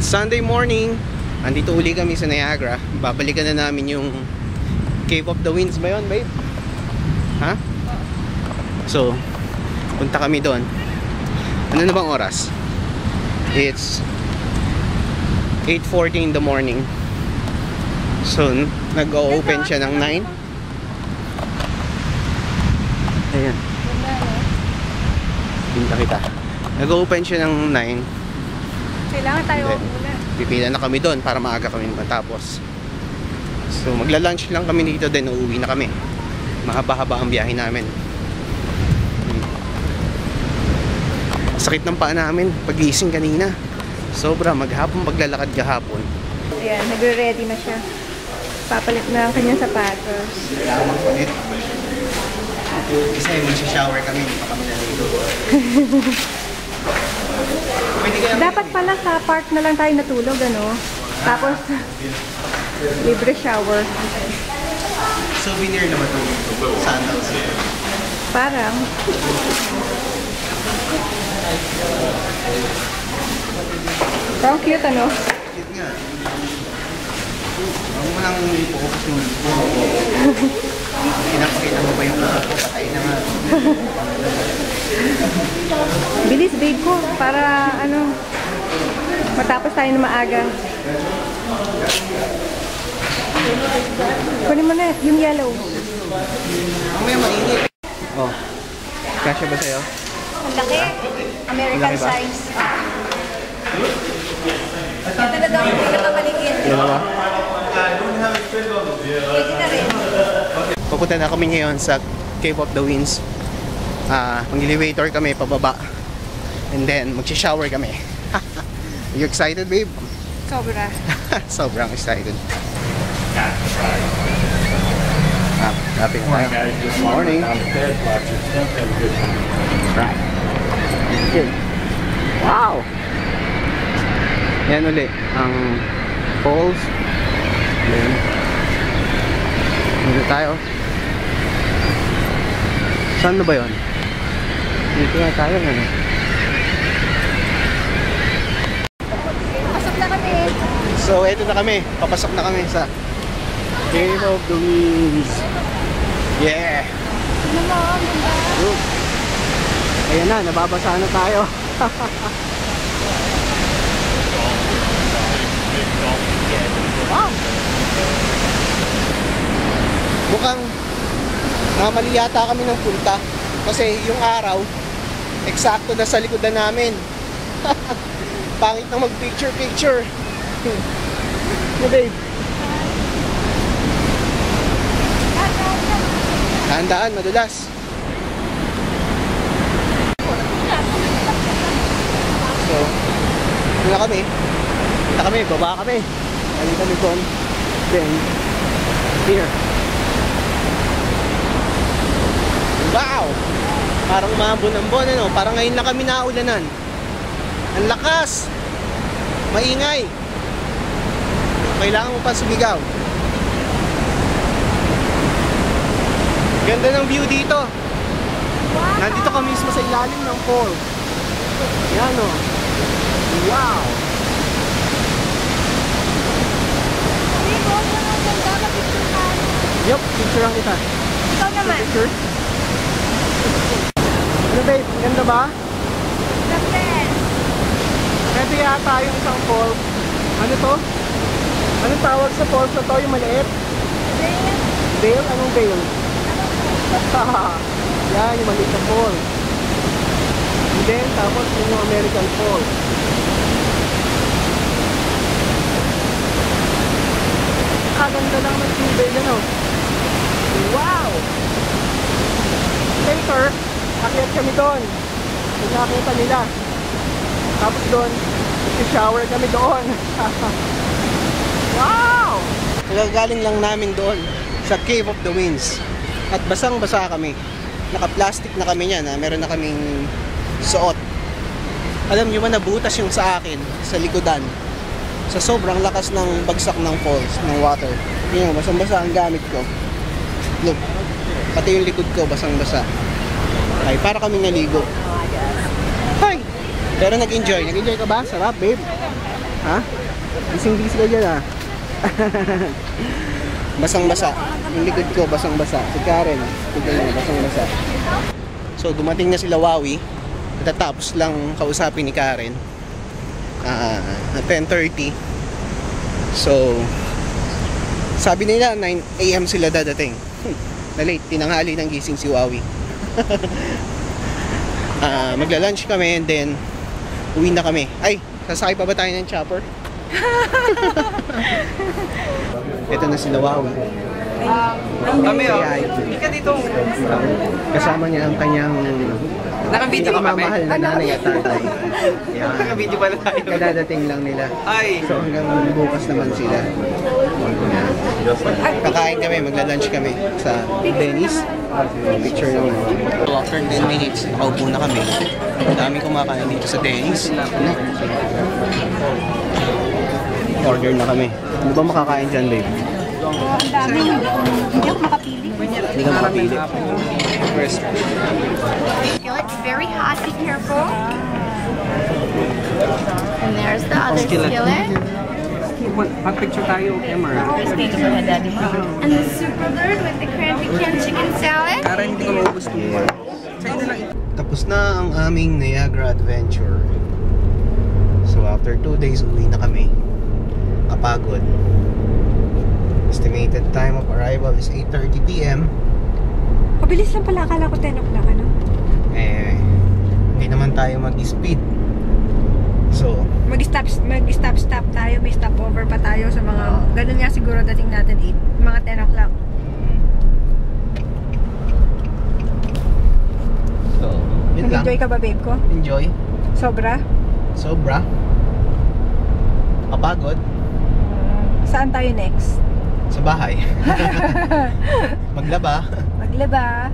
Sunday morning, andito uli kami sa Niagara. Babalikan na namin yung Cave of the Winds ba yun, babe? Ha? So, punta kami doon. Ano na bang oras? It's 8:40 in the morning. So, nag-o-open siya ng 9. Ayan. Pinta kita. Nag-open siya ng 9. Kailangan tayo muna. Pipila na kami doon para maaga kami matapos. So magla-lunch lang kami dito, then uuwi na kami. Mahaba-haba ang biyahe namin. Sakit ng paa namin pag-gising kanina. Sobra, maghapon paglalakad kahapon. Ayan, nagre-ready na siya. Papalit na ang kanyang sapatos. Kailangan magpalit. Kasi mag-shower kami, hindi pa kami nalito. Dapat pala sa park na lang tayo natulog, ano? Tapos, libre shower. Souvenir naman itong sandals. Parang. Parang cute, ano? Cute nga. Huwag mo lang i-focus yung buho. Pinapakita mo ba yung buho ko? Patay na nga. Bilis, babe ko. Para, ano, matapos tayo na maaga. Kunin mo na yung yellow. Mamaya mainit. Oh. Kasya ba sa'yo? Ang laki. American Laki ba? size. Ito na daw yung pinakapaligid. Yan ba? Pwede na rin. Pupunta na kami ngayon sa Cave of the Winds. Mag-elevator kami pababa. And then, mag-shower kami. Are you excited, babe? Sobra. Sobrang excited. Happy na tayo. Good morning. Okay. Wow! Yan ulit ang falls. Then, dito tayo. Saan na ba yun? Dito na tayo, ano? Pasok na kami. So, eto na kami. Papasok na kami sa Cave of the Winds. Yeah! Ano mo? Good. Ayan na, nababasa na tayo. Wow! Mukhang namali yata kami ng punta. Kasi yung araw, eksakto na sa likodan namin. Pangit na mag-picture-picture. No, babe? Dahan-dahan, madulas. So, yun na kami. Punta kami, baba kami. Galing kami doon. Then, here. Wow! Parang mabon-ambon, ano? Parang ngayon na kami naulanan. Ang lakas! Maingay! Kailangan mo pa sumigaw. Ganda ng view dito. Wow! Nandito ka mismo sa ilalim ng fall. Yan o. Wow! Yup, picturean kita. Ikaw naman. Picture. Ano babe, ganda ba? The best. Ito yata yung isang fall. Ano to? Anong tawag sa falls na to? Yung maliit? Veil? Anong veil? Yan, yung maliit na fall. And then, tapos yung American fall. Ganda lang ng tubig, ano? Wow! Later, akyat kami doon. Yung nakita nila. Tapos doon, shower kami doon. Wow! Nagagaling lang namin doon sa Cave of the Winds. At basang-basa kami. Naka-plastic na kami niyan. Meron na kaming suot. Alam nyo ba, nabutas yung sa akin sa likodan. Sa sobrang lakas ng bagsak ng falls, ng water. Yun, basang-basa ang gamit ko. Look, pati yung likod ko basang-basa. Ay, para kaming naligo. Hi! Pero nag-enjoy. Nag-enjoy ka ba? Sarap, babe. Ha? Gising-gising ka dyan ah. Basang-basa. Yung likod ko, basang-basa. Si Karen, tignan niya, basang-basa. So, dumating na sila Wawi. Tatapos lang kausapin ni Karen. At 10:30. So, sabi nila 9 AM sila dadating. Na late, tinanghali ng gising si Wawi. Magla-lunch kami and then uwi na kami. Ay, sasakay pa ba tayo ng chopper? Ito na sila Wawi. Kami oh. Ay, Hindi ka dito. kasama niya ang kanyang Naka-video ka kami? pinakamamahal na nanay at tatay. Yan. Naka-video pala tayo. Kadadating lang nila. Ay. So hanggang bukas naman sila. Kakain kami, magla-lunch kami sa Denny's. Picture naman. So after 10 minutes, nakaupo na kami. Ang dami kumakain dito sa Denny's. Order na kami. Ano ba makakain dyan, babe? Ang dami. Hindi ako makapili. Hindi ka makapili. It's very hot, be careful. And there's the other skillet. Pag-picture tayo, camera. And the super bird with the cranberry can chicken salad. Para hindi ko maubos ito. Sa'yo na lang. Tapos na ang aming Niagara adventure. So after 2 days, uwi na kami. Kapagod. Estimated time of arrival is 8:30 PM. Mabilis lang pala. Akala ko 10 o'clock, ano? Hindi naman tayo mag-speed. So, Mag-stop tayo. May stopover pa tayo sa mga... Ganun nga siguro dating natin 8. Mga 10 o'clock. so yun lang. Nag-enjoy ka ba, babe ko? Enjoy. Sobra? Sobra. Kapagod. Saan tayo next? Sa bahay. Maglaba. Maglaba.